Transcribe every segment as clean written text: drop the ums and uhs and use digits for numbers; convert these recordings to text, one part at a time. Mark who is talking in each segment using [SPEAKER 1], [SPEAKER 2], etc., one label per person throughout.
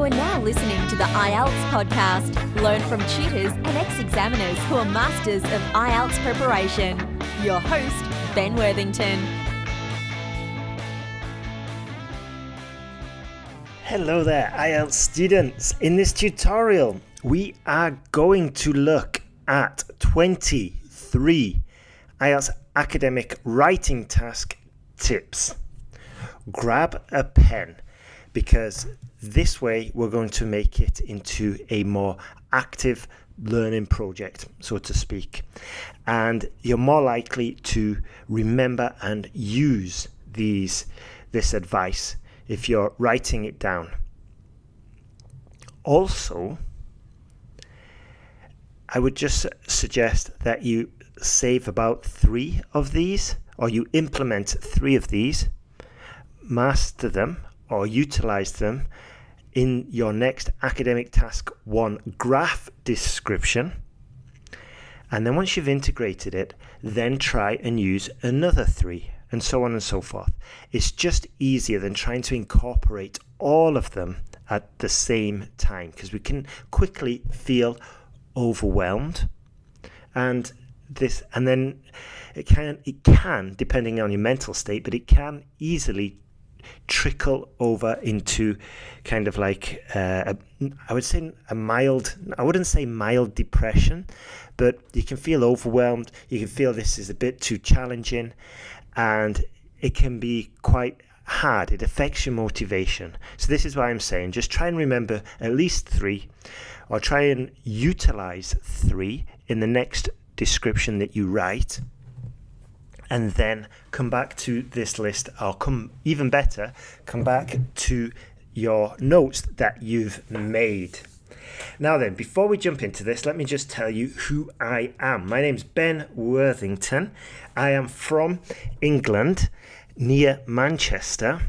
[SPEAKER 1] You are now listening to the IELTS podcast. Learn from tutors and ex-examiners who are masters of IELTS preparation. Your host, Ben Worthington.
[SPEAKER 2] Hello there, IELTS students. In this tutorial, we are going to look at 23 IELTS academic writing task tips. Grab a pen, because this way we're going to make it into a more active learning project, so to speak. And you're more likely to remember and use this advice if you're writing it down. Also, I would just suggest that you save about 3 of these, or you implement 3 of these, master them or utilize them in your next academic task 1 graph description. And then once you've integrated it, then try and use another 3, and so on and so forth. It's just easier than trying to incorporate all of them at the same time, because we can quickly feel overwhelmed. And then it can, depending on your mental state, but it can easily trickle over into kind of like I wouldn't say mild depression, but you can feel overwhelmed. You can feel this is a bit too challenging, and it can be quite hard. It affects your motivation. So this is why I'm saying just try and remember at least 3, or try and utilize 3 in the next description that you write. And then come back to this list, or come back to your notes that you've made. Now then, before we jump into this, let me just tell you who I am. My name's Ben Worthington. I am from England, near Manchester.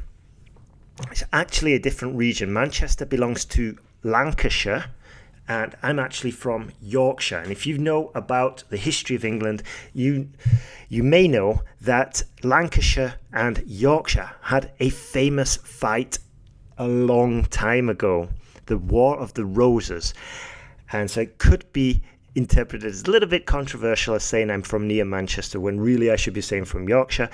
[SPEAKER 2] It's actually a different region. Manchester belongs to Lancashire, and I'm actually from Yorkshire. And if you know about the history of England, you may know that Lancashire and Yorkshire had a famous fight a long time ago, the War of the Roses. And so it could be interpreted as a little bit controversial as saying I'm from near Manchester, when really I should be saying from Yorkshire.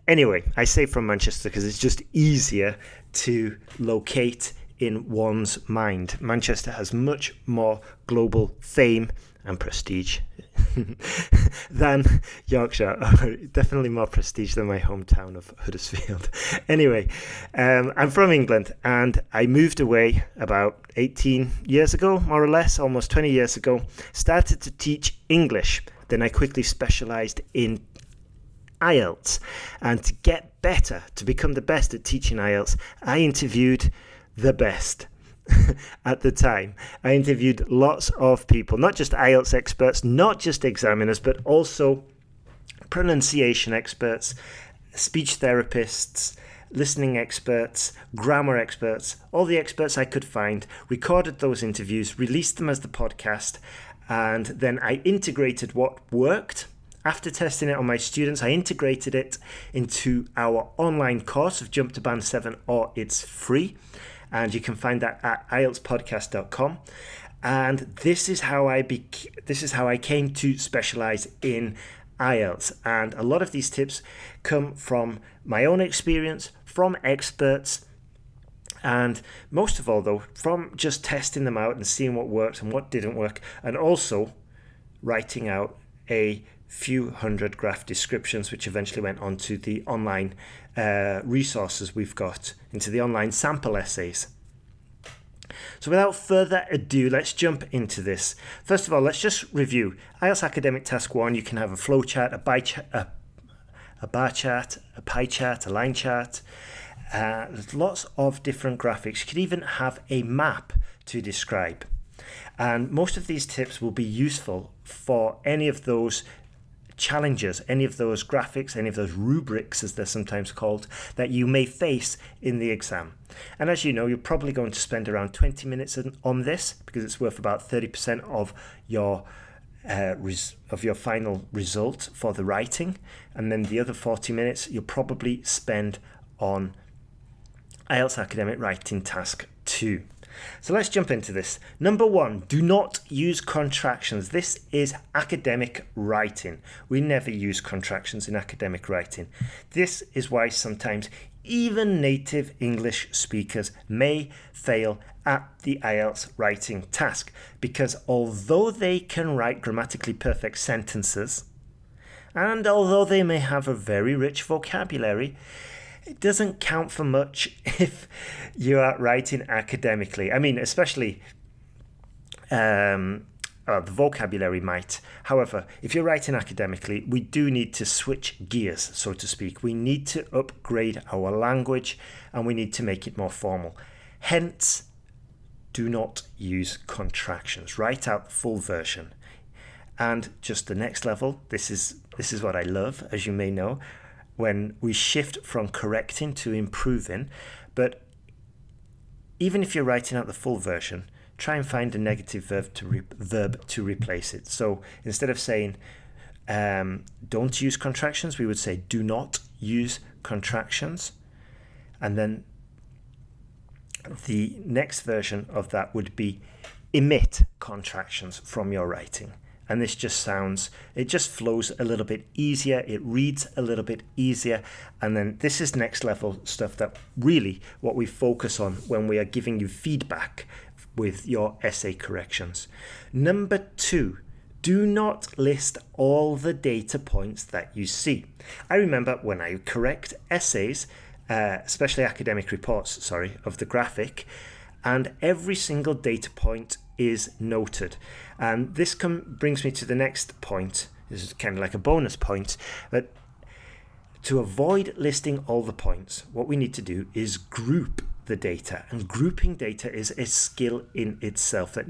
[SPEAKER 2] Anyway, I say from Manchester because it's just easier to locate in one's mind. Manchester has much more global fame and prestige than Yorkshire. Definitely more prestige than my hometown of Huddersfield. Anyway, I'm from England, and I moved away about 18 years ago, more or less, almost 20 years ago. Started to teach English. Then I quickly specialised in IELTS. And to get better, to become the best at teaching IELTS, I interviewed the best at the time. I interviewed lots of people, not just IELTS experts, not just examiners, but also pronunciation experts, speech therapists, listening experts, grammar experts, all the experts I could find, recorded those interviews, released them as the podcast, and then I integrated what worked. After testing it on my students, I integrated it into our online course of Jump to Band 7, or it's free. And you can find that at IELTSpodcast.com. And this is how I came to specialize in IELTS. And a lot of these tips come from my own experience, from experts, and most of all, though, from just testing them out and seeing what worked and what didn't work, and also writing out a few hundred graph descriptions, which eventually went onto the online resources we've got, into the online sample essays. So without further ado, let's jump into this. First of all, let's just review. IELTS Academic Task 1, you can have a flow chart, a bar chart, a pie chart, a line chart. There's lots of different graphics. You could even have a map to describe. And most of these tips will be useful for any of those challenges, any of those graphics, any of those rubrics, as they're sometimes called, that you may face in the exam. And as you know, you're probably going to spend around 20 minutes on this, because it's worth about 30% of your final result for the writing, and then the other 40 minutes you'll probably spend on IELTS Academic Writing Task 2. So let's jump into this. Number 1, do not use contractions. This is academic writing. We never use contractions in academic writing. This is why sometimes even native English speakers may fail at the IELTS writing task, because although they can write grammatically perfect sentences, and although they may have a very rich vocabulary, it doesn't count for much if you are writing academically. I mean, especially the vocabulary might. However, if you're writing academically, we do need to switch gears, so to speak. We need to upgrade our language and we need to make it more formal. Hence, do not use contractions. Write out the full version. And just the next level, this is what I love, as you may know, when we shift from correcting to improving. But even if you're writing out the full version, try and find a negative verb to replace it. So instead of saying don't use contractions, we would say do not use contractions. And then the next version of that would be omit contractions from your writing. And this just flows a little bit easier. It reads a little bit easier. And then this is next level stuff that really what we focus on when we are giving you feedback with your essay corrections. Number 2, do not list all the data points that you see. I remember when I correct essays, especially academic reports, of the graphic, and every single data point is noted. And this brings me to the next point. This is kind of like a bonus point. But to avoid listing all the points, what we need to do is group the data. And grouping data is a skill in itself that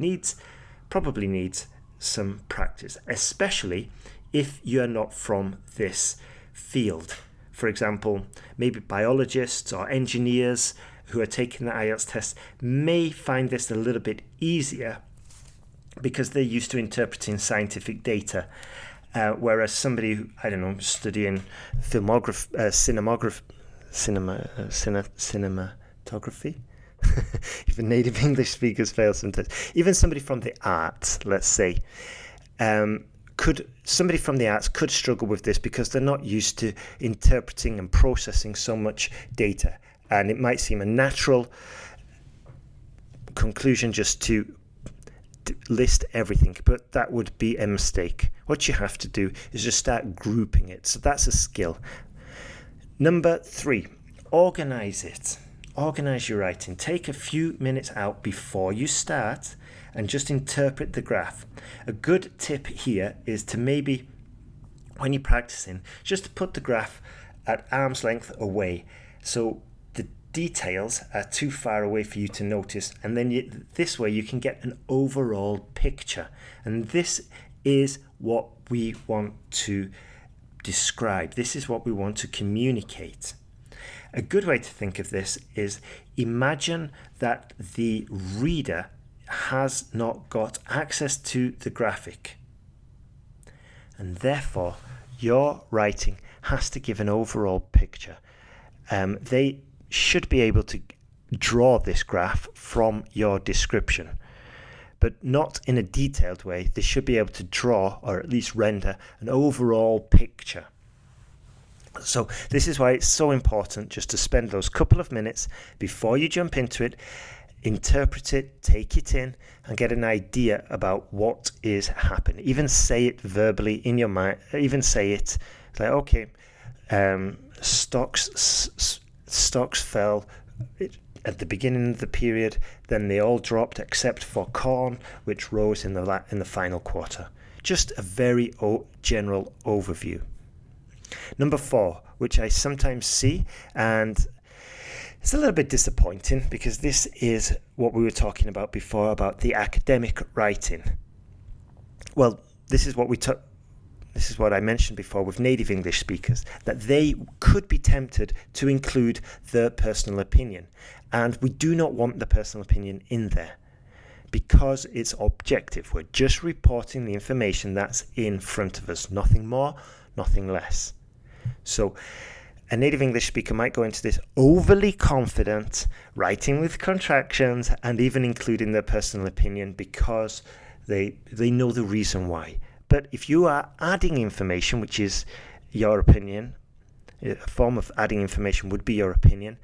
[SPEAKER 2] probably needs some practice, especially if you're not from this field. For example, maybe biologists or engineers who are taking the IELTS test may find this a little bit easier because they're used to interpreting scientific data, whereas somebody who, studying cinematography, even native English speakers fail sometimes. Even somebody from the arts, let's say, somebody from the arts could struggle with this because they're not used to interpreting and processing so much data. And it might seem a natural conclusion just to list everything, but that would be a mistake. What you have to do is just start grouping it. So that's a skill. Number 3, organize it. Organize your writing. Take a few minutes out before you start and just interpret the graph. A good tip here is to maybe, when you're practicing, just to put the graph at arm's length away. So the details are too far away for you to notice, and then this way you can get an overall picture. And this is what we want to describe. This is what we want to communicate. A good way to think of this is imagine that the reader has not got access to the graphic, and therefore your writing has to give an overall picture. They should be able to draw this graph from your description, but not in a detailed way. They should be able to draw, or at least render, an overall picture. So this is why it's so important just to spend those couple of minutes before you jump into it, interpret it, take it in, and get an idea about what is happening. Even say it verbally in your mind. Even say it like, okay, stocks fell at the beginning of the period, then they all dropped except for corn, which rose in the final quarter. Just a very general overview. Number 4, which I sometimes see, and it's a little bit disappointing because this is what we were talking about before about the academic writing. Well, this is what I mentioned before with native English speakers, that they could be tempted to include their personal opinion. And we do not want the personal opinion in there because it's objective. We're just reporting the information that's in front of us, nothing more, nothing less. So a native English speaker might go into this overly confident, writing with contractions, and even including their personal opinion because they know the reason why. But if you are adding information, which is your opinion, a form of adding information would be your opinion,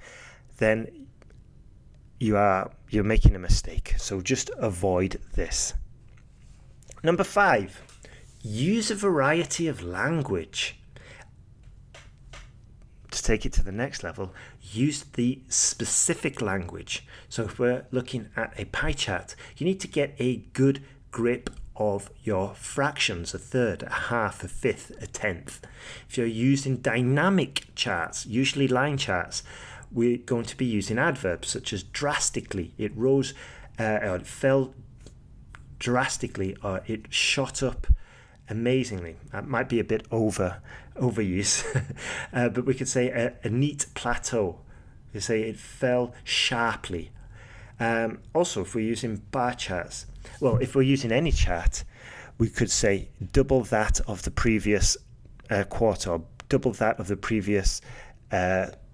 [SPEAKER 2] then you're making a mistake. So just avoid this. Number 5, use a variety of language. To take it to the next level, use the specific language. So if we're looking at a pie chart, you need to get a good grip of your fractions, a third, a half, a fifth, a tenth. If you're using dynamic charts, usually line charts, we're going to be using adverbs such as drastically. It rose, or it fell drastically, or it shot up amazingly. That might be a bit overuse, but we could say a neat plateau. We say it fell sharply. Also, if we're using bar charts, well, if we're using any chart, we could say double that of the previous quarter, or double that of the previous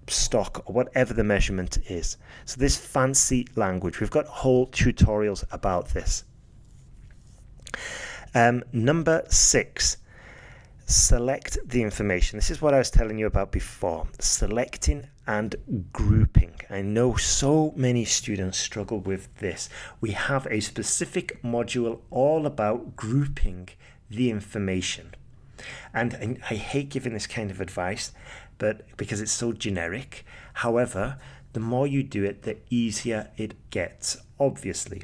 [SPEAKER 2] stock, or whatever the measurement is. So this fancy language, we've got whole tutorials about this. Number 6, select the information. This is what I was telling you about before, selecting and grouping. I know so many students struggle with this. We have a specific module all about grouping the information. And I hate giving this kind of advice, but because it's so generic. However, the more you do it, the easier it gets, obviously.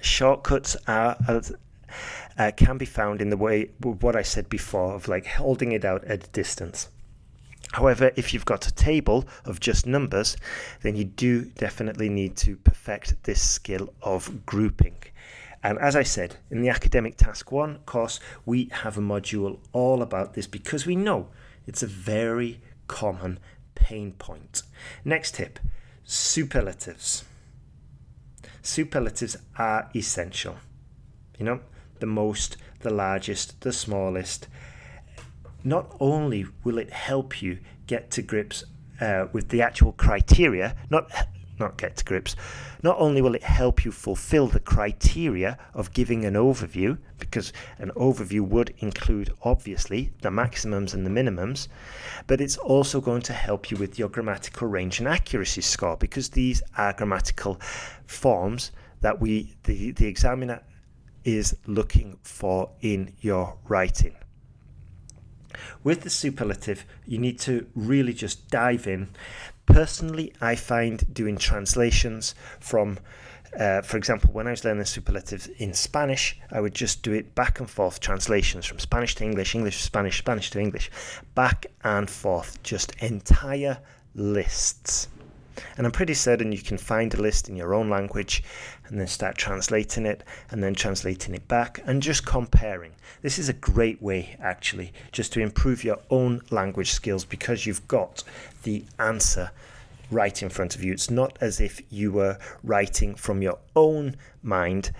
[SPEAKER 2] Shortcuts can be found in the way, what I said before, of like holding it out at a distance. However, if you've got a table of just numbers, then you do definitely need to perfect this skill of grouping. And as I said, in the Academic Task 1 course, we have a module all about this because we know it's a very common pain point. Next tip, superlatives. Superlatives are essential. You know, the most, the largest, the smallest. Not only will it help you get to grips with the actual criteria, not get to grips, not only will it help you fulfill the criteria of giving an overview, because an overview would include, obviously, the maximums and the minimums, but it's also going to help you with your grammatical range and accuracy score, because these are grammatical forms that the examiner is looking for in your writing. With the superlative, you need to really just dive in. Personally, I find doing translations from, for example, when I was learning superlatives in Spanish, I would just do it back and forth, translations from Spanish to English, English to Spanish, Spanish to English, back and forth, just entire lists. And I'm pretty certain you can find a list in your own language and then start translating it and then translating it back and just comparing. This is a great way, actually, just to improve your own language skills because you've got the answer right in front of you. It's not as if you were writing from your own mind,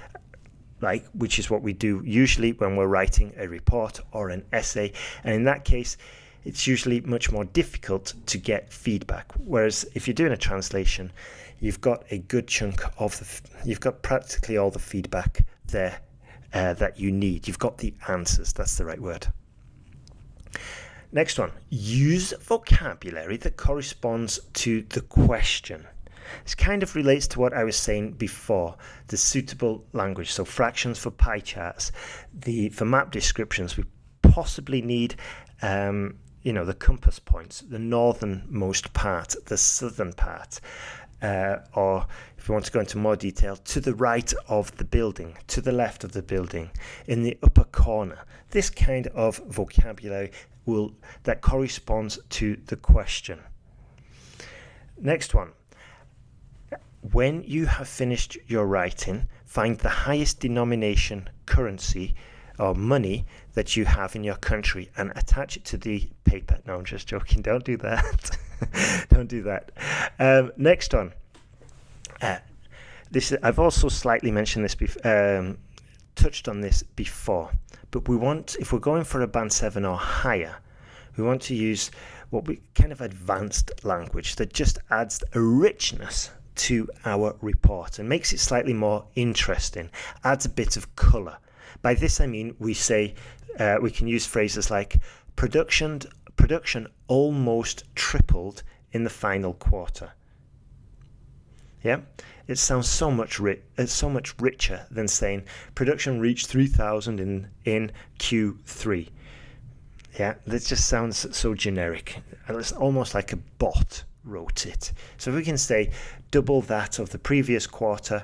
[SPEAKER 2] which is what we do usually when we're writing a report or an essay. And in that case, it's usually much more difficult to get feedback. Whereas if you're doing a translation, you've got a good chunk of you've got practically all the feedback there that you need. You've got the answers. That's the right word. Next one, use vocabulary that corresponds to the question. This kind of relates to what I was saying before, the suitable language. So fractions for pie charts, for map descriptions, we possibly need the compass points, the northernmost part, the southern part, or if you want to go into more detail, to the right of the building, to the left of the building, in the upper corner. This kind of vocabulary that corresponds to the question. Next one. When you have finished your writing, find the highest denomination currency or money that you have in your country and attach it to the paper. No, I'm just joking. Don't do that. Don't do that. Next one. I've also slightly mentioned this, touched on this before, but if we're going for a band 7 or higher, we want to use what we kind of advanced language that just adds a richness to our report and makes it slightly more interesting, adds a bit of colour. By this I mean we can use phrases like production almost tripled in the final quarter. Yeah, it sounds so much richer than saying production reached 3,000 in Q3. Yeah, that just sounds so generic. It's almost like a bot wrote it. So if we can say double that of the previous quarter,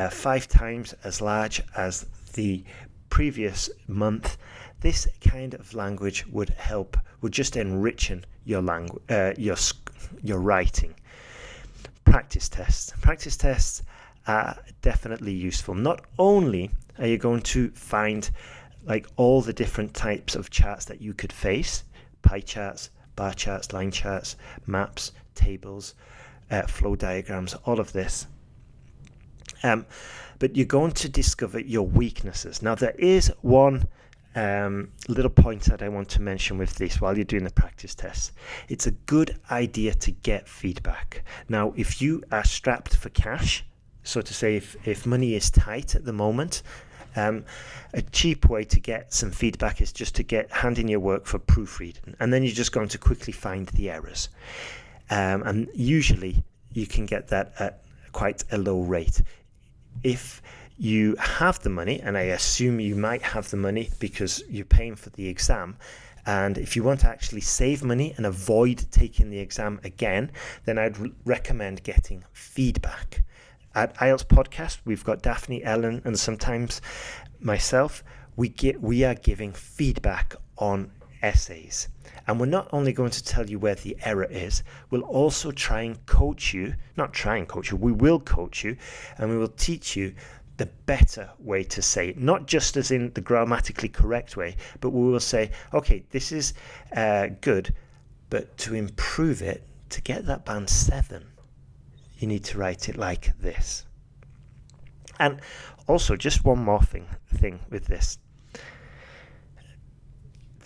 [SPEAKER 2] 5 times as large as the previous month, this kind of language would just enrichen your language, your writing. Practice tests are definitely useful. Not only are you going to find like all the different types of charts that you could face, pie charts, bar charts, line charts, maps, tables, flow diagrams, all of this. But you're going to discover your weaknesses. Now, there is one little point that I want to mention with this while you're doing the practice tests. It's a good idea to get feedback. Now, if you are strapped for cash, so to say, if money is tight at the moment, a cheap way to get some feedback is just to hand in your work for proofreading, and then you're just going to quickly find the errors. And usually you can get that at quite a low rate. If you have the money, and I assume you might have the money because you're paying for the exam, and if you want to actually save money and avoid taking the exam again, then I'd recommend getting feedback. At IELTS Podcast, we've got Daphne, Ellen, and sometimes myself. We are giving feedback on essays. And we're not only going to tell you where the error is, we'll also try and coach you. Not try and coach you, we will coach you, and we will teach you the better way to say it. Not just as in the grammatically correct way, but we will say, okay, this is good, but to improve it, to get that band 7, you need to write it like this. And also, just one more thing with this.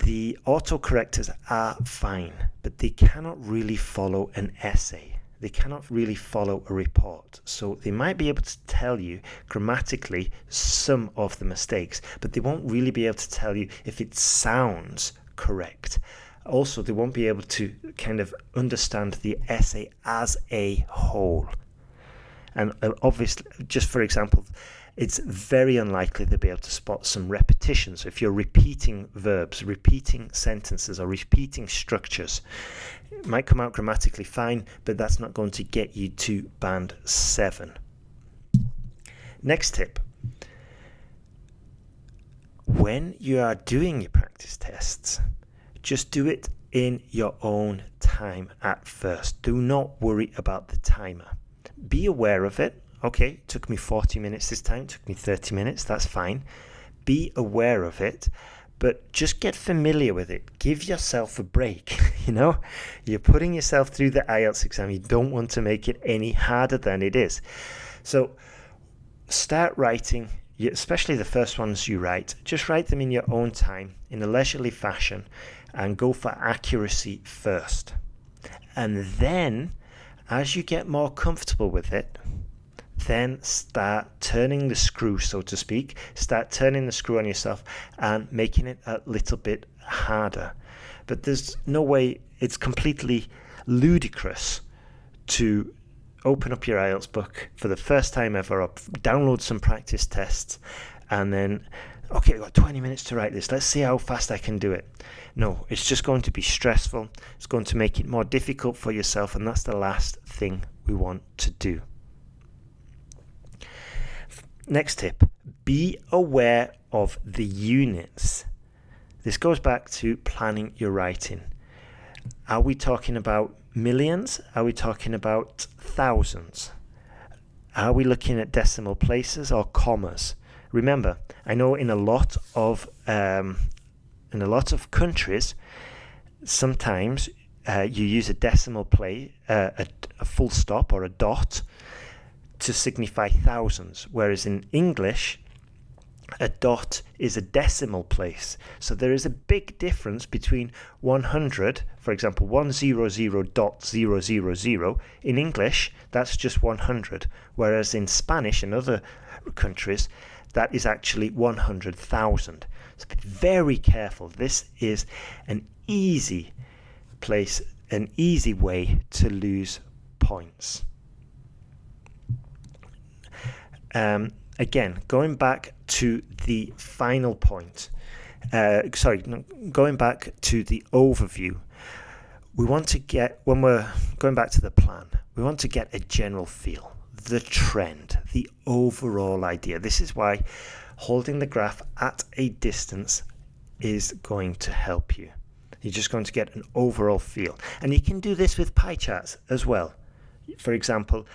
[SPEAKER 2] The autocorrectors are fine, but they cannot really follow an essay. They cannot really follow a report. So they might be able to tell you grammatically some of the mistakes, but they won't really be able to tell you if it sounds correct. Also, they won't be able to kind of understand the essay as a whole. And obviously, just for example, it's very unlikely they'll be able to spot some repetitions. If you're repeating verbs, repeating sentences, or repeating structures, it might come out grammatically fine, but that's not going to get you to band 7. Next tip. When you are doing your practice tests, just do it in your own time at first. Do not worry about the timer. Be aware of it. Okay, it took me 40 minutes this time, took me 30 minutes, that's fine. Be aware of it, but just get familiar with it. Give yourself a break, You're putting yourself through the IELTS exam. You don't want to make it any harder than it is. So start writing, especially the first ones you write. Just write them in your own time, in a leisurely fashion, and go for accuracy first. And then, as you get more comfortable with it, then start turning the screw, so to speak. Start turning the screw on yourself and making it a little bit harder. But there's no way, it's completely ludicrous to open up your IELTS book for the first time ever, or download some practice tests, and then, okay, I've got 20 minutes to write this. Let's see how fast I can do it. No, it's just going to be stressful. It's going to make it more difficult for yourself, and that's the last thing we want to do. Next tip, be aware of the units. This goes back to planning your writing. Are we talking about millions? Are we talking about thousands? Are we looking at decimal places or commas? Remember, I know in a lot of countries, sometimes you use a decimal place, a full stop or a dot, to signify thousands, whereas in English A dot is a decimal place. So there is a big difference between 100, for example, 100.000. In English, that's just 100. Whereas in Spanish and other countries, that is actually 100,000. So be very careful. This is an easy place, an easy way to lose points. Again, going back to the final point, going back to the overview, we want to get, when we're going back to the plan, we want to get a general feel, the trend, the overall idea. This is why holding the graph at a distance is going to help you. You're just going to get an overall feel. And you can do this with pie charts as well. For example,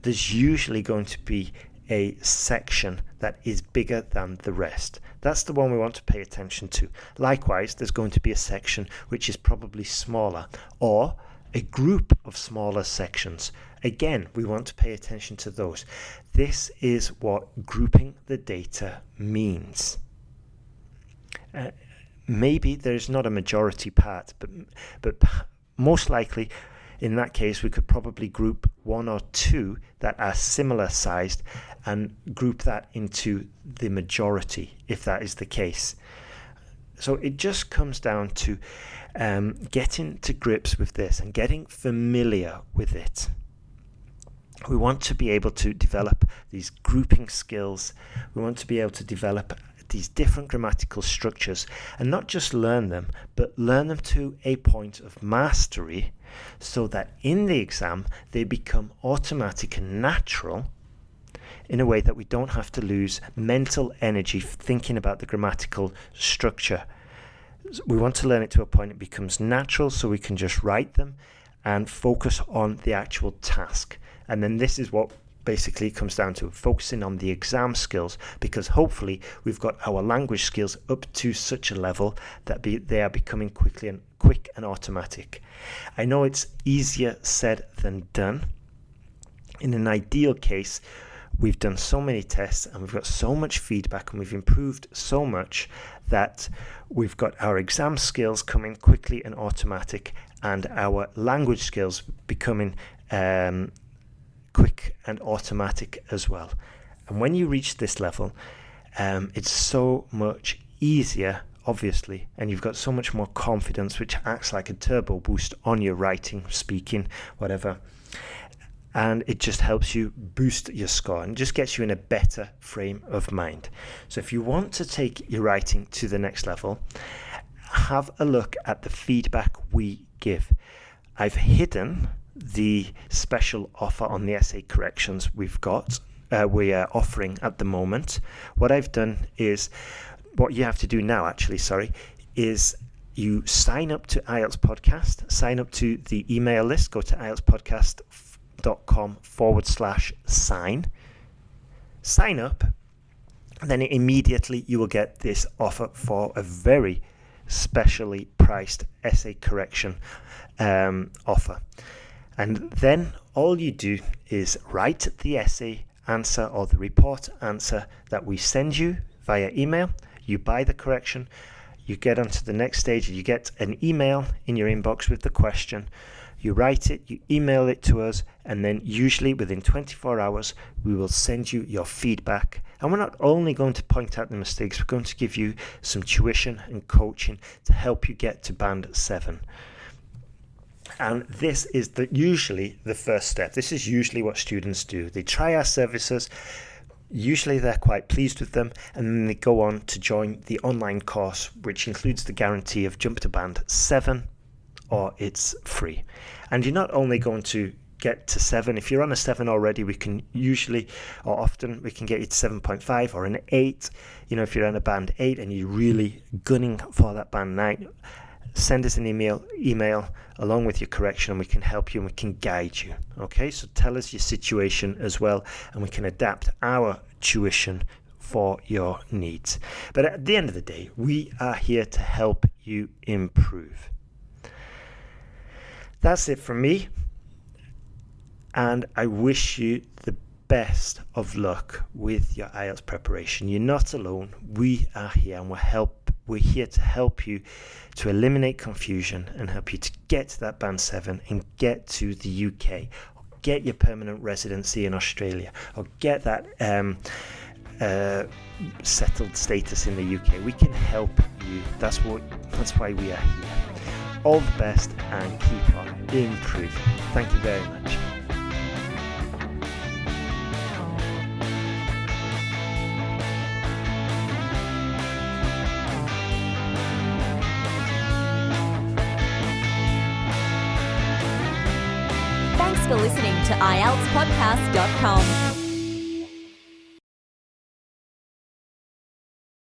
[SPEAKER 2] there's usually going to be a section that is bigger than the rest. That's the one we want to pay attention to. Likewise, there's going to be a section which is probably smaller, or a group of smaller sections. Again, we want to pay attention to those. This is what grouping the data means. Maybe there's not a majority part, but most likely in that case we could probably group one or two that are similar sized and group that into the majority if that is the case. So it just comes down to getting to grips with this and getting familiar with it. We want to be able to develop these grouping skills. We want to be able to develop these different grammatical structures and not just learn them, but learn them to a point of mastery so that in the exam they become automatic and natural in a way that we don't have to lose mental energy thinking about the grammatical structure. We want to learn it to a point it becomes natural so we can just write them and focus on the actual task. And then this is what basically comes down to focusing on the exam skills, because hopefully we've got our language skills up to such a level that they are becoming quick and automatic. I know it's easier said than done. In an ideal case, we've done so many tests and we've got so much feedback and we've improved so much that we've got our exam skills coming quickly and automatic and our language skills becoming quick and automatic as well. And when you reach this level, it's so much easier, obviously, and you've got so much more confidence, which acts like a turbo boost on your writing, speaking, whatever. And it just helps you boost your score and just gets you in a better frame of mind. So if you want to take your writing to the next level, have a look at the feedback we give. I've hidden the special offer on the essay corrections we are offering at the moment. What I've done is, what you have to do now is you sign up to IELTS Podcast, sign up to the email list, go to ieltspodcast.com/sign up, then immediately you will get this offer for a very specially priced essay correction offer. And then all you do is write the essay answer or the report answer that we send you via email. You buy the correction, you get onto the next stage, you get an email in your inbox with the question, you write it, you email it to us, and then usually within 24 hours we will send you your feedback. And we're not only going to point out the mistakes, we're going to give you some tuition and coaching to help you get to band 7. And this is usually the first step. This is usually what students do. They try our services. Usually they're quite pleased with them, and then they go on to join the online course, which includes the guarantee of jump to band 7, or it's free. And you're not only going to get to 7. If you're on a 7 already, we can usually, or often, we can get you to 7.5 or an 8. You know, if you're on a band 8 and you're really gunning for that band 9, send us an email along with your correction and we can help you and we can guide you. Okay, so tell us your situation as well and we can adapt our tuition for your needs. But at the end of the day, we are here to help you improve. That's it from me, and I wish you the best of luck with your IELTS preparation. You're not alone. We are here, and we're here to help you to eliminate confusion and help you to get to that Band 7 and get to the UK, or get your permanent residency in Australia, or get that settled status in the UK. We can help you. That's why we are here. All the best and keep on improving. Thank you very much.
[SPEAKER 1] Thanks for listening to IELTSpodcast.com.